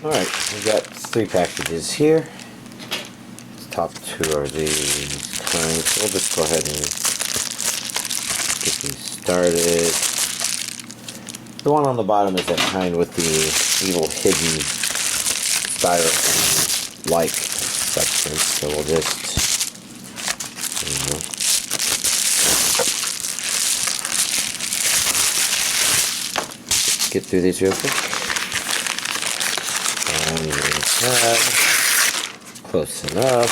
Alright, we got 3 packages here. The top 2 are these kinds, so we'll just go ahead and get these started. The one on the bottom is that kind with the evil hidden styrofoam-like substance, so we'll just, get through these real quick. And close enough.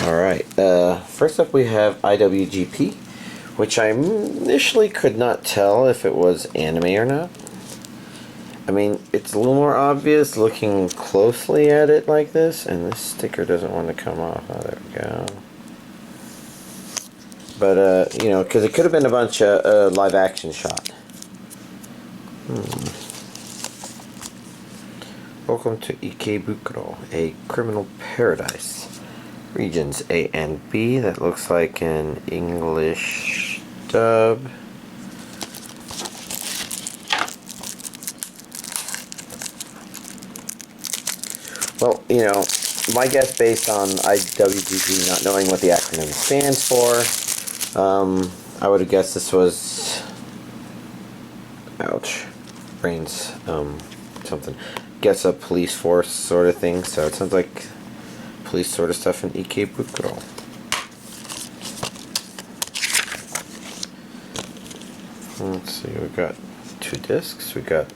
Alright, first up we have IWGP, which I initially could not tell if it was anime or not. I mean, it's a little more obvious looking closely at it like this, and this sticker doesn't want to come off. Oh, there we go. But, you know, because it could have been a bunch of live action shot. Welcome to Ikebukuro, a criminal paradise. Regions A and B, that looks like an English dub. Well, you know, my guess based on IWGP not knowing what the acronym stands for, I would have guessed this was, ouch, brains, something, guess a police force sort of thing, so it sounds like police sort of stuff in Ikebukuro. Let's see, we've got 2 discs. We got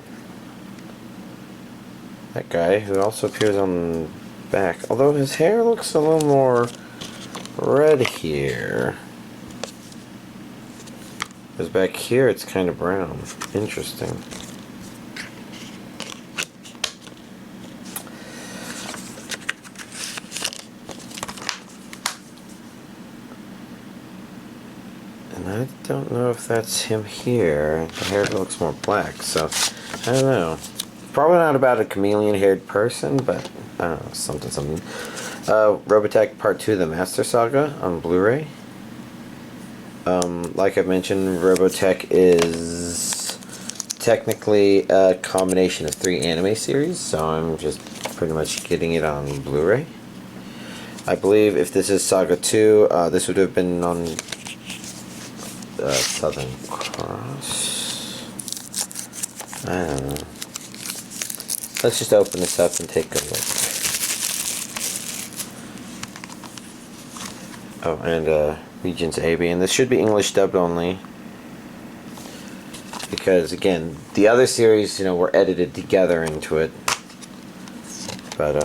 that guy who also appears on the back, although his hair looks a little more red here. Because back here it's kind of brown. Interesting. And I don't know if that's him here. The hair looks more black, so I don't know. Probably not about a chameleon-haired person, but I don't know, something. Robotech Part 2, The Master Saga on Blu-ray. Like I mentioned, Robotech is technically a combination of 3 anime series, so I'm just pretty much getting it on Blu-ray. I believe if this is Saga 2, this would have been on Southern Cross. I don't know. Let's just open this up and take a look. Oh, and Regions A, B, and this should be English dubbed only. Because, again, the other series, you know, were edited together into it. But,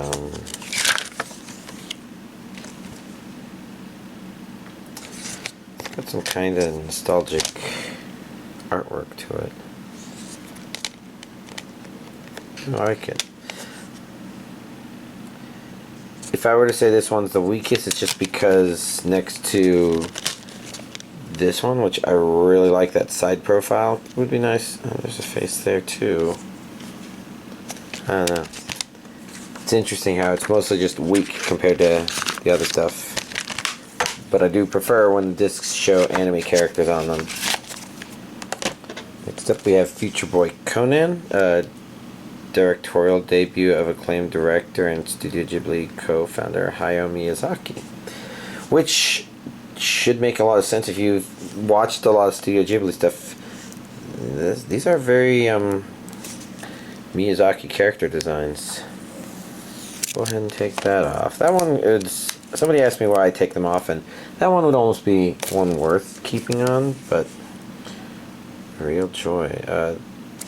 it's got some kind of nostalgic artwork to it. I like it. If I were to say this one's the weakest, it's just because next to this one, which I really like, that side profile, would be nice. Oh, there's a face there too. I don't know. It's interesting how it's mostly just weak compared to the other stuff. But I do prefer when the discs show anime characters on them. Next up we have Future Boy Conan, directorial debut of acclaimed director and Studio Ghibli co-founder Hayao Miyazaki, which should make a lot of sense if you've watched a lot of Studio Ghibli stuff. These are very Miyazaki character designs. Go ahead and take that off. That one is, somebody asked me why I take them off, and that one would almost be one worth keeping on, but real joy.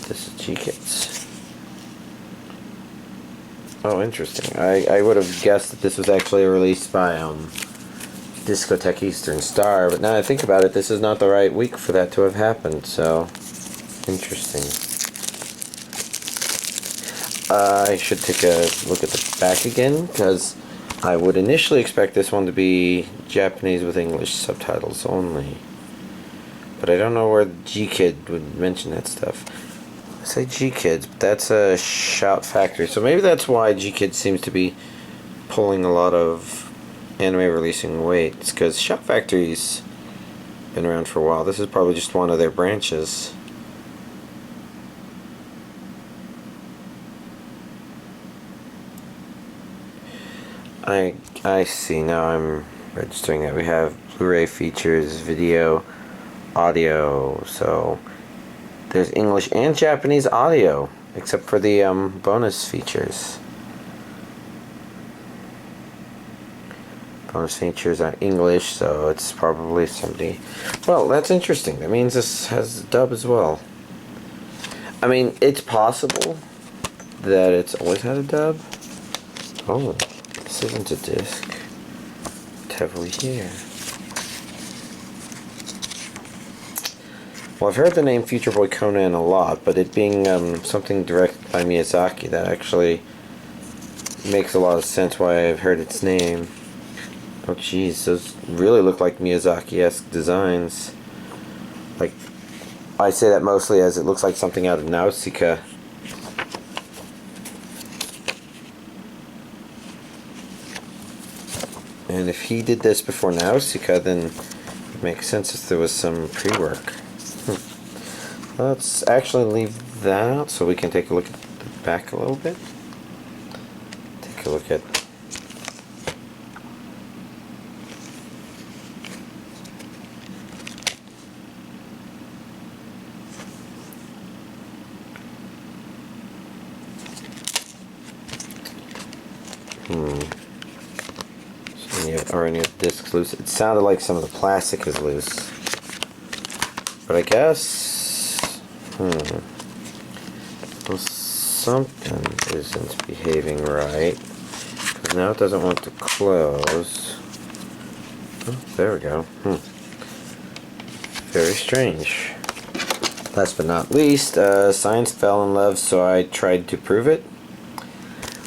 This is G-Kits. Oh, interesting. I would have guessed that this was actually released by Discotheque Eastern Star, but now I think about it, this is not the right week for that to have happened, so interesting. I should take a look at the back again, because I would initially expect this one to be Japanese with English subtitles only. But I don't know where G-Kid would mention that stuff. I say G-Kids, but that's a Shout Factory, so maybe that's why G-Kids seems to be pulling a lot of anime releasing weight. It's because Shout Factory's been around for a while. This is probably just one of their branches. I see. Now I'm registering that we have Blu-ray features, video, audio. So there's English and Japanese audio, except for the bonus features. Bonus features are English, so it's probably somebody. Well, that's interesting. That means this has dub as well. I mean, it's possible that it's always had a dub. Oh, this isn't a disc. What have we here? Well, I've heard the name Future Boy Conan a lot, but it being something directed by Miyazaki, that actually makes a lot of sense why I've heard its name. Oh geez, those really look like Miyazaki-esque designs. Like, I say that mostly as it looks like something out of Nausicaa. And if he did this before Nausicaa, then it makes sense if there was some pre-work. Let's actually leave that out so we can take a look at the back a little bit. Take a look at or any of the discs loose. It sounded like some of the plastic is loose, but I guess well, something isn't behaving right, because now it doesn't want to close. Oh, there we go. Very strange. Last but not least, science fell in love, so I tried to prove it,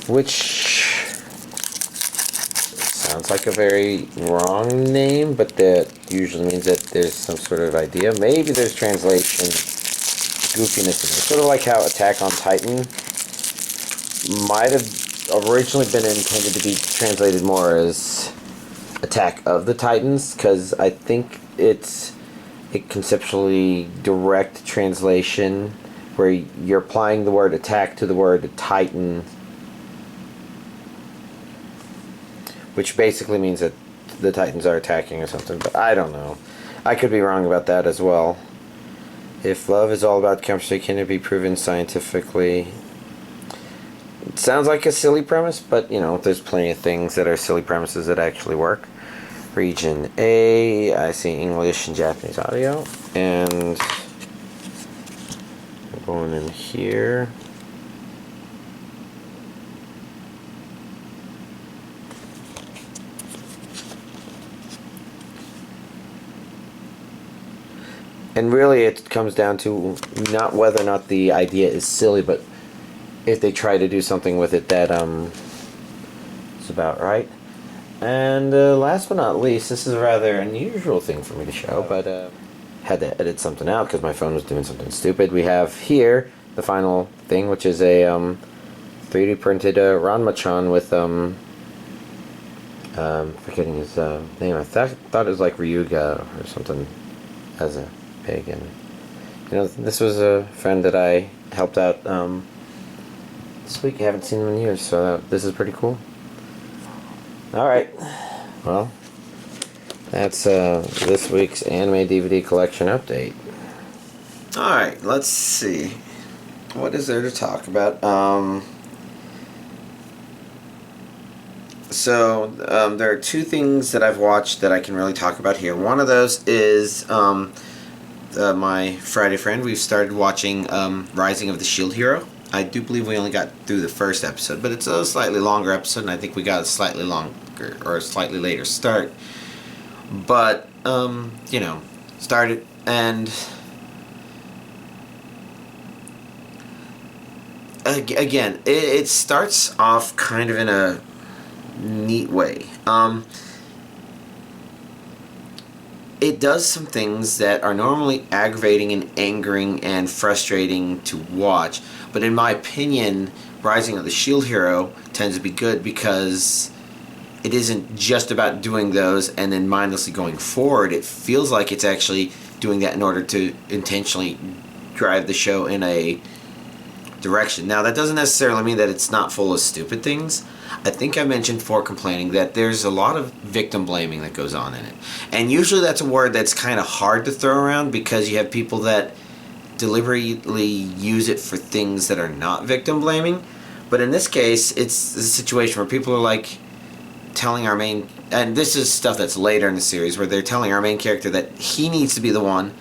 which sounds like a very wrong name, but that usually means that there's some sort of idea. Maybe there's translation goofiness in it. Sort of like how Attack on Titan might have originally been intended to be translated more as Attack of the Titans, because I think it's a conceptually direct translation where you're applying the word attack to the word Titan, which basically means that the Titans are attacking or something, but I don't know. I could be wrong about that as well. If love is all about chemistry, can it be proven scientifically? It sounds like a silly premise, but you know, there's plenty of things that are silly premises that actually work. Region A, I see English and Japanese audio, and going in here. And really it comes down to not whether or not the idea is silly, but if they try to do something with it that is about right. And last but not least, this is a rather unusual thing for me to show, but had to edit something out because my phone was doing something stupid. We have here the final thing, which is a 3D printed Ranma-chan with forgetting his name. I thought it was like Ryuga or something as a pig. And you know, this was a friend that I helped out this week. I haven't seen him in years, so this is pretty cool. Alright, well, that's this week's anime DVD collection update. Alright, let's see. What is there to talk about? There are two things that I've watched that I can really talk about here. One of those is my Friday friend. We've started watching Rising of the Shield Hero. I do believe we only got through the first episode, but it's a slightly longer episode, and I think we got a slightly longer or a slightly later start. But you know, started, and again, it starts off kind of in a neat way. It does some things that are normally aggravating and angering and frustrating to watch, but in my opinion, Rising of the Shield Hero tends to be good because it isn't just about doing those and then mindlessly going forward. It feels like it's actually doing that in order to intentionally drive the show in a direction. Now, that doesn't necessarily mean that it's not full of stupid things. I think I mentioned before complaining that there's a lot of victim blaming that goes on in it. And usually that's a word that's kind of hard to throw around because you have people that deliberately use it for things that are not victim blaming. But in this case, it's a situation where people are like telling our main, and this is stuff that's later in the series, where they're telling our main character that he needs to be the one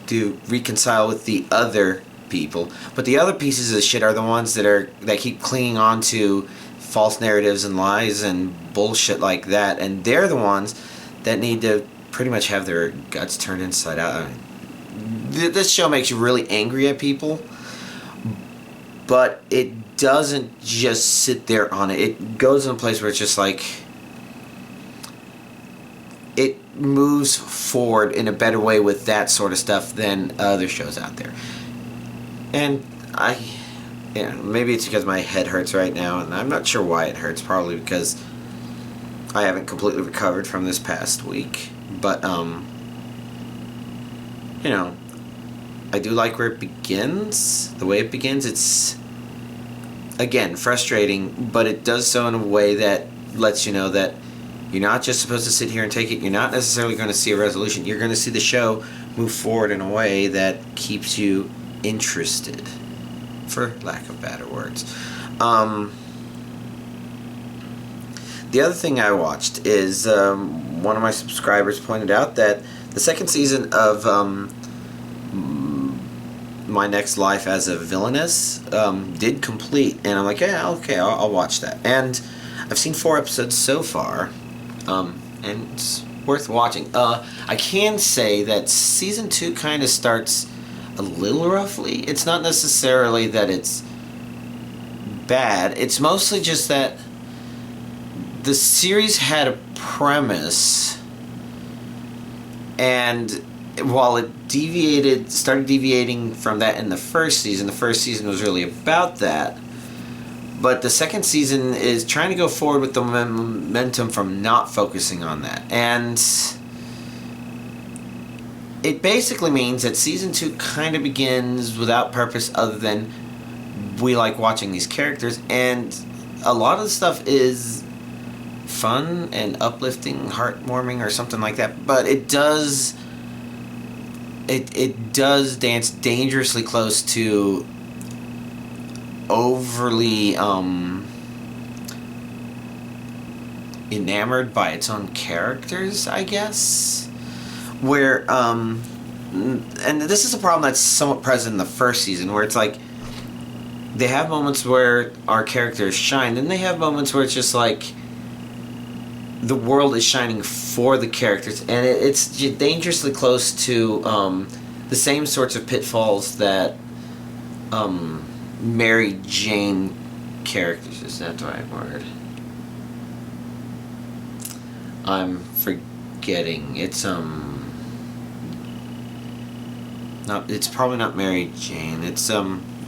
to reconcile with the other people, but the other pieces of shit are the ones that keep clinging on to false narratives and lies and bullshit like that, and they're the ones that need to pretty much have their guts turned inside out. I mean, this show makes you really angry at people, but it doesn't just sit there on it. It goes in a place where it's just like it moves forward in a better way with that sort of stuff than other shows out there. And maybe it's because my head hurts right now, and I'm not sure why it hurts. Probably because I haven't completely recovered from this past week. But, I do like where it begins. The way it begins, it's, again, frustrating, but it does so in a way that lets you know that you're not just supposed to sit here and take it. You're not necessarily going to see a resolution. You're going to see the show move forward in a way that keeps you interested, for lack of better words. The other thing I watched is one of my subscribers pointed out that the second season of My Next Life as a Villainess did complete, and I'm like, yeah, okay, I'll watch that. And I've seen 4 episodes so far, and it's worth watching. I can say that season 2 kind of starts a little roughly. It's not necessarily that it's bad. It's mostly just that the series had a premise, and while it started deviating from that in the first season was really about that. But the second season is trying to go forward with the momentum from not focusing on that. And it basically means that season 2 kind of begins without purpose other than we like watching these characters, and a lot of the stuff is fun and uplifting, heartwarming or something like that, but it does dance dangerously close to overly enamored by its own characters, I guess. Where, and this is a problem that's somewhat present in the first season, where it's like, they have moments where our characters shine, and they have moments where it's just like, the world is shining for the characters, and it's dangerously close to the same sorts of pitfalls that Mary Jane characters, is that the right word? I'm forgetting. It's it's probably not Mary Jane. It's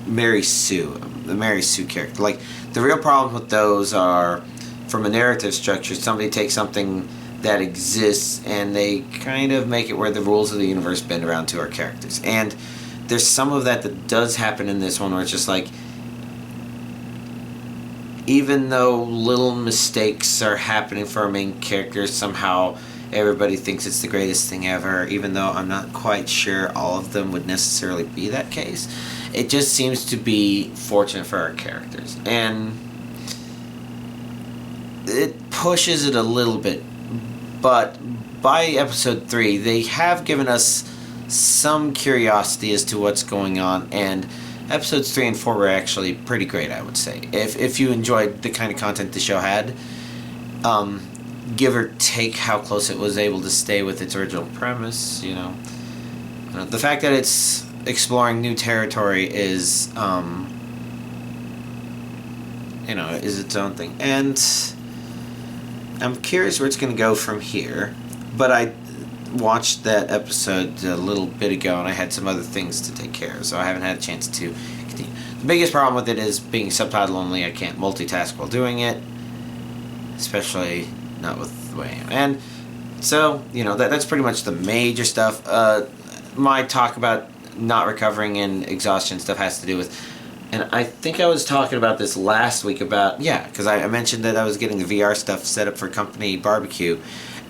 Mary Sue, the Mary Sue character. Like, the real problem with those are, from a narrative structure, somebody takes something that exists and they kind of make it where the rules of the universe bend around to our characters. And there's some of that does happen in this one, where it's just like, even though little mistakes are happening for our main characters, somehow everybody thinks it's the greatest thing ever, even though I'm not quite sure all of them would necessarily be that case. It just seems to be fortunate for our characters. And it pushes it a little bit, but by episode 3, they have given us some curiosity as to what's going on, and episodes 3 and 4 were actually pretty great, I would say. If you enjoyed the kind of content the show had, give or take how close it was able to stay with its original premise, the fact that it's exploring new territory is, is its own thing. And I'm curious where it's going to go from here, but I watched that episode a little bit ago, and I had some other things to take care of, so I haven't had a chance to continue. The biggest problem with it is being subtitle only. I can't multitask while doing it, especially not with the way I am. And so, that's pretty much the major stuff. My talk about not recovering and exhaustion stuff has to do with And I think I was talking about this last week about, yeah, because I mentioned that I was getting the VR stuff set up for company barbecue.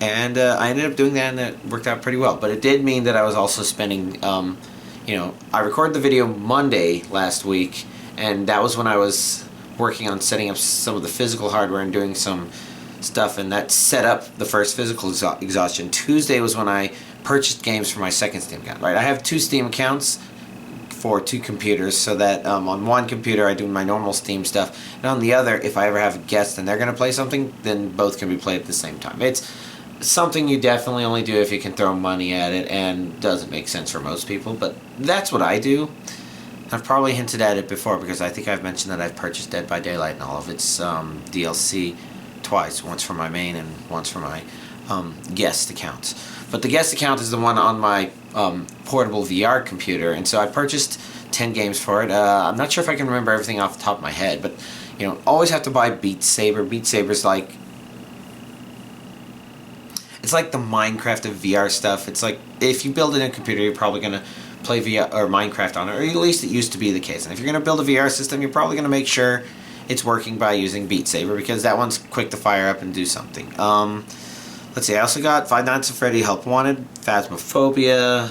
And I ended up doing that, and it worked out pretty well. But it did mean that I was also spending, I recorded the video Monday last week, and that was when I was working on setting up some of the physical hardware and doing some stuff, and that set up the first physical exhaustion. Tuesday was when I purchased games for my second Steam account, right? I have 2 Steam accounts for 2 computers, so that on one computer I do my normal Steam stuff, and on the other, if I ever have a guest and they're going to play something, then both can be played at the same time. It's something you definitely only do if you can throw money at it, and doesn't make sense for most people, but that's what I do. I've probably hinted at it before, because I think I've mentioned that I've purchased Dead by Daylight and all of its DLC twice, once for my main and once for my guest account. But the guest account is the one on my portable VR computer, and so I purchased 10 games for it. I'm not sure if I can remember everything off the top of my head, but always have to buy Beat Saber. Beat Saber's like, it's like the Minecraft of VR stuff. It's like, if you build it in a computer, you're probably going to play VR or Minecraft on it, or at least it used to be the case. And if you're going to build a VR system, you're probably going to make sure it's working by using Beat Saber, because that one's quick to fire up and do something. Let's see, I also got Five Nights at Freddy Help Wanted, Phasmophobia,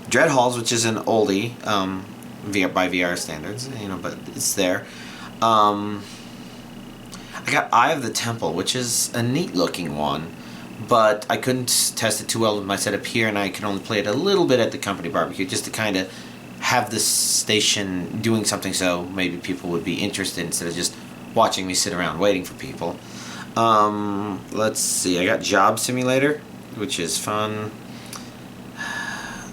Dread Halls, which is an oldie, by VR standards, but it's there. I got Eye of the Temple, which is a neat looking one, but I couldn't test it too well with my setup here, and I can only play it a little bit at the company barbecue, just to kind of have this station doing something, so maybe people would be interested instead of just watching me sit around waiting for people. Let's see, I got Job Simulator, which is fun.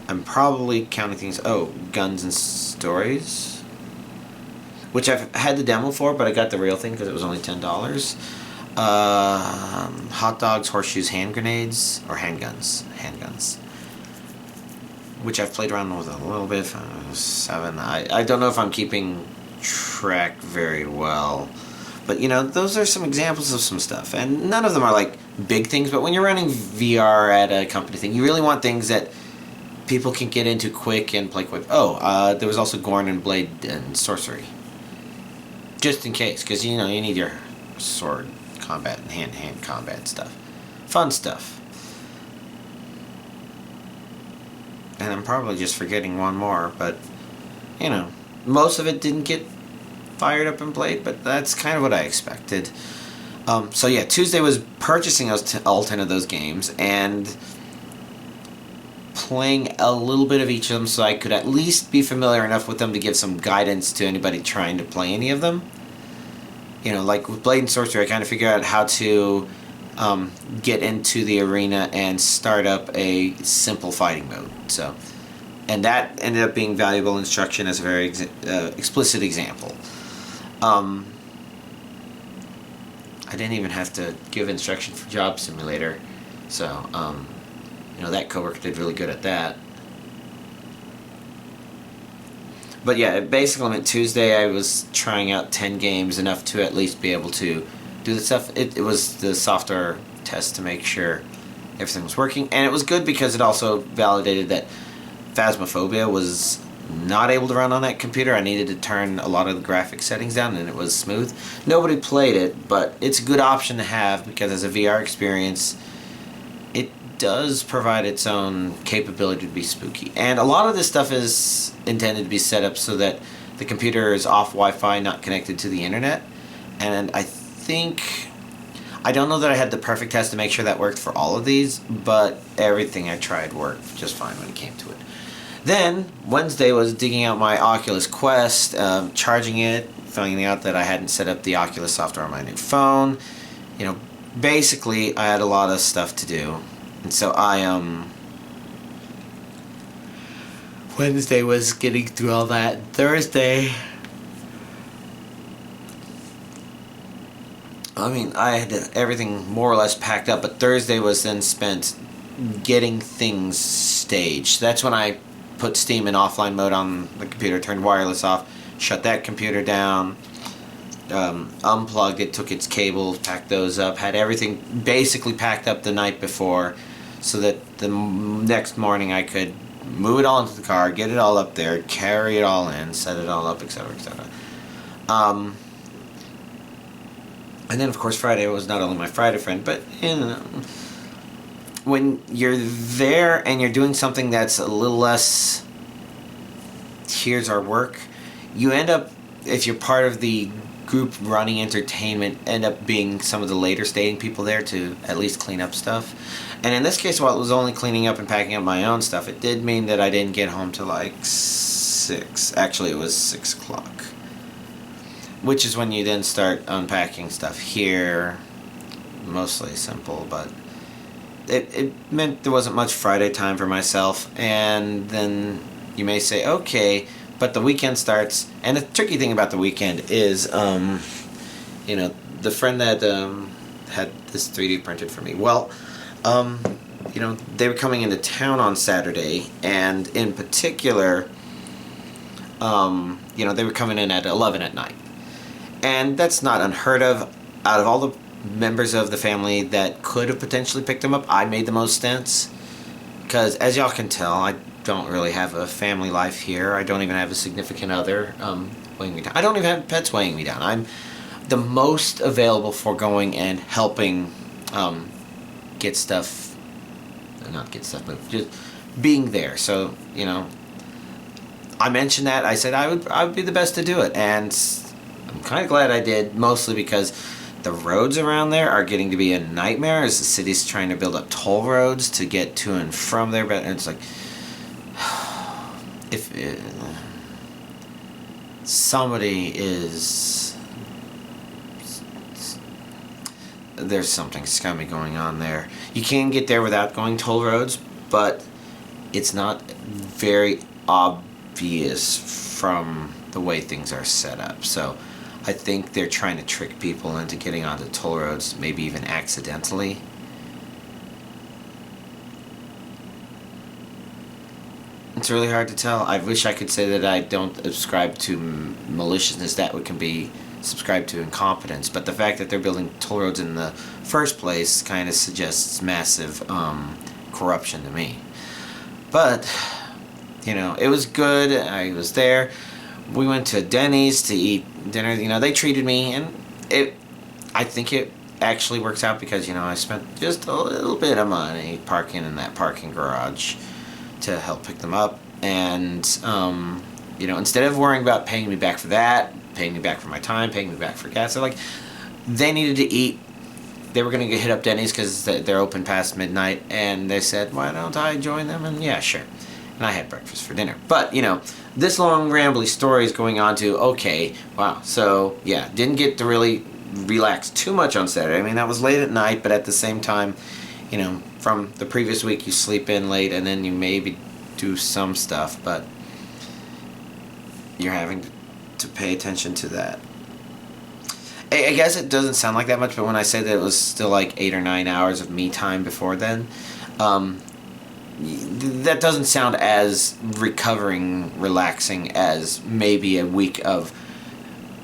I'm probably counting things. Oh, Guns and Stories, which I've had the demo for, but I got the real thing because it was only $10. Hot Dogs, Horseshoes, Hand Grenades, or Handguns, which I've played around with a little bit. 7. I don't know if I'm keeping track very well, but those are some examples of some stuff, and none of them are like big things. But when you're running VR at a company thing, you really want things that people can get into quick and play quick. Oh, there was also Gorn and Blade and Sorcery, just in case, because you need your sword combat and hand-to-hand combat stuff, fun stuff. And I'm probably just forgetting one more, but most of it didn't get fired up and played, but that's kind of what I expected. So yeah, Tuesday was purchasing all 10 of those games and playing a little bit of each of them, so I could at least be familiar enough with them to give some guidance to anybody trying to play any of them. Like with Blade and Sorcery, I kind of figured out how to get into the arena and start up a simple fighting mode. So, and that ended up being valuable instruction as a very explicit example. I didn't even have to give instruction for Job Simulator, so that coworker did really good at that. But yeah, basically meant Tuesday I was trying out 10 games, enough to at least be able to do the stuff. It was the software test to make sure everything was working, and it was good because it also validated that Phasmophobia was not able to run on that computer. I needed to turn a lot of the graphic settings down, and it was smooth. Nobody played it, but it's a good option to have, because as a VR experience, it does provide its own capability to be spooky. And a lot of this stuff is intended to be set up so that the computer is off Wi-Fi, not connected to the internet. And I don't know that I had the perfect test to make sure that worked for all of these, but everything I tried worked just fine when it came to it. Then Wednesday was digging out my Oculus Quest, charging it, finding out that I hadn't set up the Oculus software on my new phone. Basically I had a lot of stuff to do. And so Wednesday was getting through all that. Thursday, I had everything more or less packed up, but Thursday was then spent getting things staged. That's when I put Steam in offline mode on the computer, turned wireless off, shut that computer down, unplugged it, took its cables, packed those up, had everything basically packed up the night before, so that the next morning I could move it all into the car, get it all up there, carry it all in, set it all up, etc., etc. And then, of course, Friday was not only my Friday friend, but, you know, when you're there and you're doing something that's a little less, here's our work, you end up, if you're part of the group running entertainment, end up being some of the later staying people there to at least clean up stuff. And in this case, while it was only cleaning up and packing up my own stuff, it did mean that I didn't get home till like 6. Actually, it was 6 o'clock. Which is when you then start unpacking stuff here. Mostly simple, but it meant there wasn't much Friday time for myself. And then you may say, okay, but the weekend starts. And the tricky thing about the weekend is, you know, the friend that had this 3D printed for me, well, you know, they were coming into town on Saturday, and in particular, you know, they were coming in at 11 at night. And that's not unheard of. Out of all the members of the family that could have potentially picked them up, I made the most sense. Because, as y'all can tell, I don't really have a family life here. I don't even have a significant other weighing me down. I don't even have pets weighing me down. I'm the most available for going and helping get stuff, not get stuff, but just being there. So, you know, I mentioned that. I said I would be the best to do it, and I'm kind of glad I did, mostly because the roads around there are getting to be a nightmare as the city's trying to build up toll roads to get to and from there. But it's like, if somebody is, there's something scummy going on there. You can get there without going toll roads, but it's not very obvious from the way things are set up. So I think they're trying to trick people into getting onto toll roads, maybe even accidentally. It's really hard to tell. I wish I could say that I don't ascribe to maliciousness. That can be subscribed to incompetence. But the fact that they're building toll roads in the first place kind of suggests massive corruption to me. But, you know, it was good. I was there. We went to Denny's to eat dinner. You know, they treated me, and I think it actually works out because, you know, I spent just a little bit of money parking in that parking garage to help pick them up. And, you know, instead of worrying about paying me back for that, paying me back for my time, paying me back for gas, they're like, they needed to eat. They were going to hit up Denny's because they're open past midnight, and they said, why don't I join them? And yeah, sure. And I had breakfast for dinner. But, you know, this long rambly story is going on to, okay, wow, so, yeah, didn't get to really relax too much on Saturday. I mean, that was late at night, but at the same time, you know, from the previous week, you sleep in late, and then you maybe do some stuff, but you're having to pay attention to that. I guess it doesn't sound like that much, but when I say that it was still like 8 or 9 hours of me time before then, that doesn't sound as recovering, relaxing as maybe a week of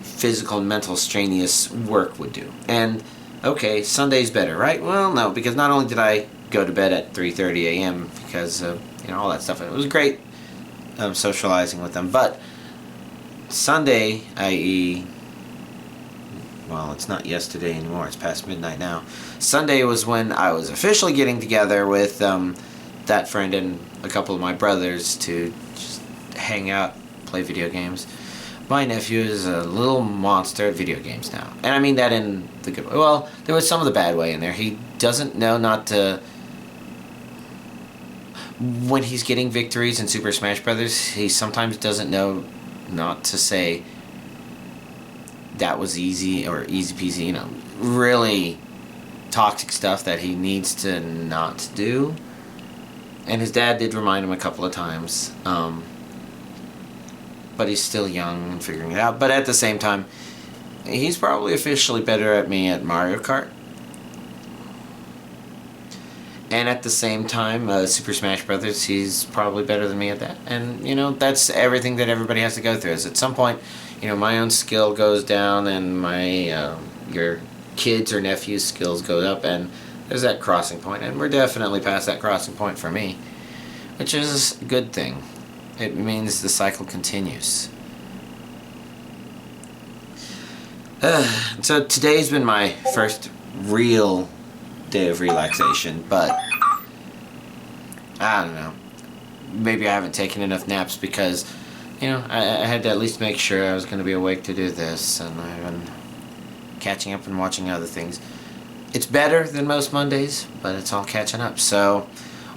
physical and mental strenuous work would do. And, okay, Sunday's better, right? Well, no, because not only did I go to bed at 3:30 a.m. because of, you know, all that stuff. It was great socializing with them, but Sunday, i.e., well, it's not yesterday anymore, it's past midnight now. Sunday was when I was officially getting together with that friend and a couple of my brothers to just hang out, play video games. My nephew is a little monster at video games now. And I mean that in the good way. Well, there was some of the bad way in there. He doesn't know not to... When he's getting victories in Super Smash Brothers, he sometimes doesn't know not to say, that was easy, or easy peasy, you know, really toxic stuff that he needs to not do. And his dad did remind him a couple of times. But he's still young and figuring it out. But at the same time, he's probably officially better at me at Mario Kart. And at the same time, Super Smash Brothers, he's probably better than me at that. And, you know, that's everything that everybody has to go through. Is at some point, you know, my own skill goes down and my, your kids or nephews' skills go up. And there's that crossing point. And we're definitely past that crossing point for me. which is a good thing. It means the cycle continues. So today's been my first real day of relaxation, but I don't know. Maybe I haven't taken enough naps because, you know, I had to at least make sure I was going to be awake to do this, and I've been catching up and watching other things. It's better than most Mondays, but it's all catching up. So,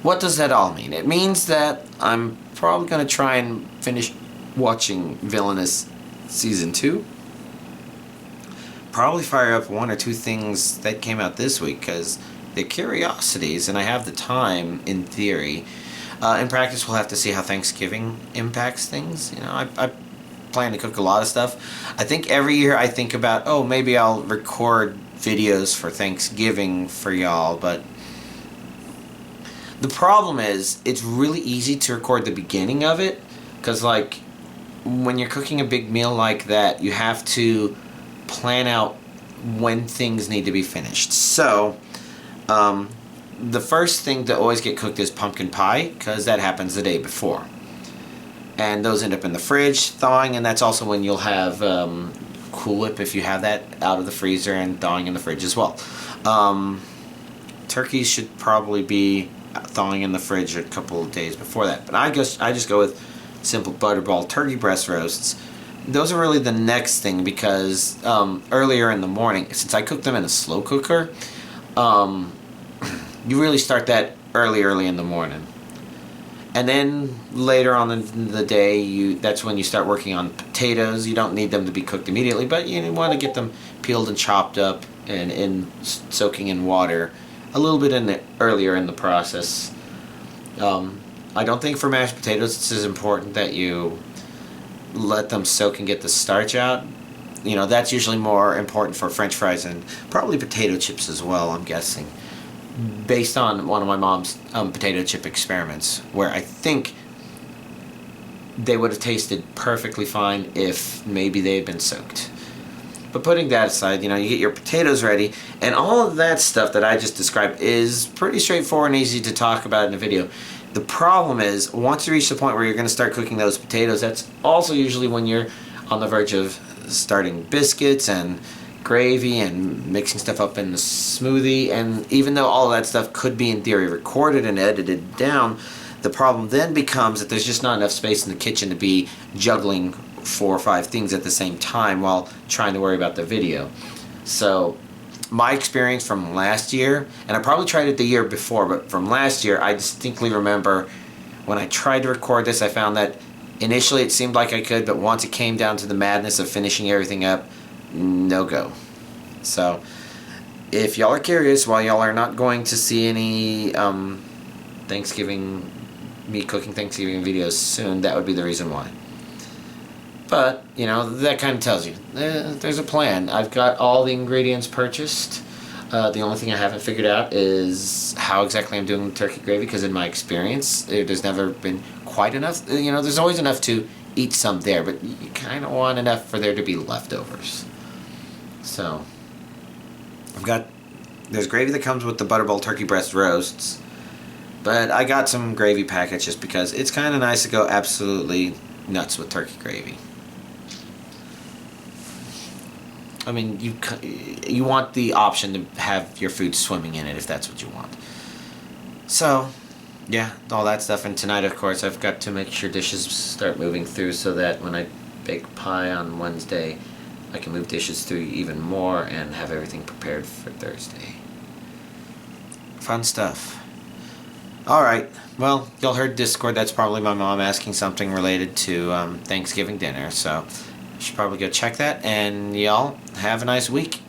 what does that all mean? It means that I'm probably going to try and finish watching Villainous Season 2. Probably fire up one or two things that came out this week, because they're curiosities, and I have the time, in theory. In practice, we'll have to see how Thanksgiving impacts things. You know, I plan to cook a lot of stuff. I think every year I think about, oh, maybe I'll record videos for Thanksgiving for y'all, but the problem is it's really easy to record the beginning of it, because like when you're cooking a big meal like that, you have to plan out when things need to be finished. So the first thing to always get cooked is pumpkin pie, because that happens the day before, and those end up in the fridge thawing, and that's also when you'll have Cool Whip, if you have that, out of the freezer and thawing in the fridge as well. Turkeys should probably be thawing in the fridge a couple of days before that, but I just go with simple butterball turkey breast roasts. Those are really the next thing, because earlier in the morning, since I cook them in a slow cooker, you really start that early in the morning. And then later on in the day, that's when you start working on potatoes. You don't need them to be cooked immediately, but you want to get them peeled and chopped up and soaking in water a little bit earlier in the process. I don't think for mashed potatoes it's as important that you let them soak and get the starch out. You know, that's usually more important for French fries and probably potato chips as well, I'm guessing, based on one of my mom's potato chip experiments, where I think they would have tasted perfectly fine if maybe they had been soaked. But putting that aside, you know, you get your potatoes ready, and all of that stuff that I just described is pretty straightforward and easy to talk about in a video. The problem is, once you reach the point where you're going to start cooking those potatoes, that's also usually when you're on the verge of starting biscuits and gravy and mixing stuff up in the smoothie. And even though all of that stuff could be in theory recorded and edited down, the problem then becomes that there's just not enough space in the kitchen to be juggling 4 or 5 things at the same time while trying to worry about the video. So my experience from last year, and I probably tried it the year before, but from last year I distinctly remember when I tried to record this, I found that initially it seemed like I could, but once it came down to the madness of finishing everything up, no go. So if y'all are curious, while y'all are not going to see any me cooking Thanksgiving videos soon, that would be the reason why. But, you know, that kind of tells you there's a plan. I've got all the ingredients purchased. The only thing I haven't figured out is how exactly I'm doing the turkey gravy, because in my experience, there's never been quite enough. You know, there's always enough to eat some there, but you kind of want enough for there to be leftovers. So, there's gravy that comes with the butterball turkey breast roasts, but I got some gravy packets just because it's kind of nice to go absolutely nuts with turkey gravy. I mean, you want the option to have your food swimming in it if that's what you want. So, yeah, all that stuff. And tonight, of course, I've got to make sure dishes start moving through so that when I bake pie on Wednesday, I can move dishes through even more and have everything prepared for Thursday. Fun stuff. Alright, well, y'all heard Discord. That's probably my mom asking something related to Thanksgiving dinner, so I should probably go check that, and y'all have a nice week.